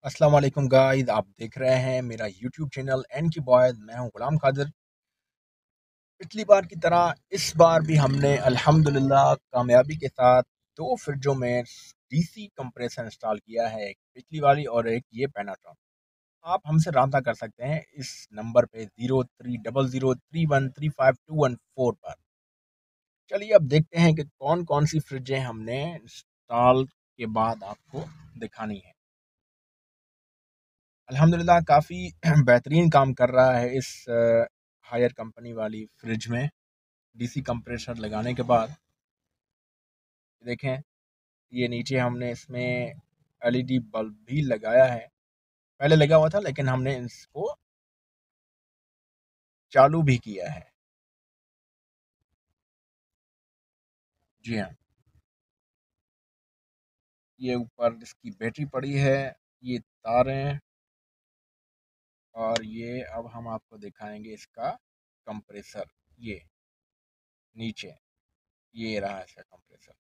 अस्सलाम वालेकुम गाइस, आप देख रहे हैं मेरा यूट्यूब चैनल एन की बॉय। मैं हूं गुलाम कादिर। पिछली बार की तरह इस बार भी हमने अल्हम्दुलिल्लाह कामयाबी के साथ दो फ्रिजों में डीसी कंप्रेसर इंस्टॉल किया है, एक पिछली वाली और एक ये पैनासोनिक। आप हमसे रब्ता कर सकते हैं इस नंबर पे 0300313521 पर। चलिए अब देखते हैं कि कौन कौन सी फ्रिजें हमने इंस्टॉल के बाद आपको दिखानी है। अल्हम्दुलिल्लाह काफ़ी बेहतरीन काम कर रहा है इस हायर कंपनी वाली फ्रिज में। डीसी कंप्रेसर लगाने के बाद देखें, ये नीचे हमने इसमें एलईडी बल्ब भी लगाया है। पहले लगा हुआ था लेकिन हमने इसको चालू भी किया है। जी हाँ, ये ऊपर इसकी बैटरी पड़ी है, ये तारें, और ये अब हम आपको दिखाएंगे इसका कंप्रेसर। ये नीचे ये रहा इसका कंप्रेसर।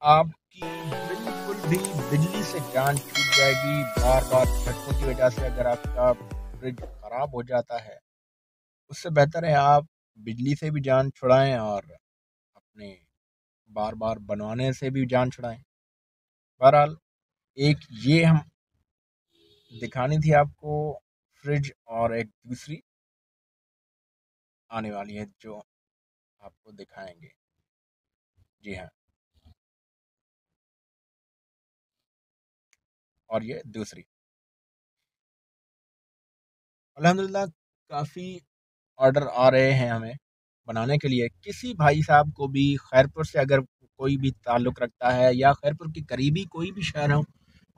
आपकी बिल्कुल भी बिजली से जान छूट जाएगी। बार बार झटकों की वजह से अगर आपका फ्रिज खराब हो जाता है, उससे बेहतर है आप बिजली से भी जान छुड़ाएं और अपने बार बार बनवाने से भी जान छुड़ाएं। बहरहाल, एक ये हम दिखानी थी आपको फ्रिज, और एक दूसरी आने वाली है जो आपको दिखाएंगे। जी हाँ, और ये दूसरी। अल्हम्दुलिल्लाह काफ़ी ऑर्डर आ रहे हैं हमें बनाने के लिए। किसी भाई साहब को भी खैरपुर से अगर कोई भी ताल्लुक़ रखता है या खैरपुर के करीबी कोई भी शहर हो,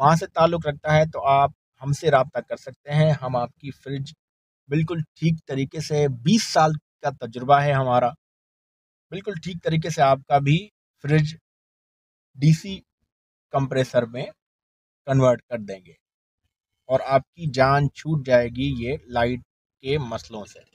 वहाँ से ताल्लुक़ रखता है, तो आप हमसे रब्ता कर सकते हैं। हम आपकी फ्रिज बिल्कुल ठीक तरीके से, 20 साल का तजुर्बा है हमारा, बिल्कुल ठीक तरीके से आपका भी फ्रिज डीसी कंप्रेसर में कन्वर्ट कर देंगे और आपकी जान छूट जाएगी ये लाइट के मसलों से।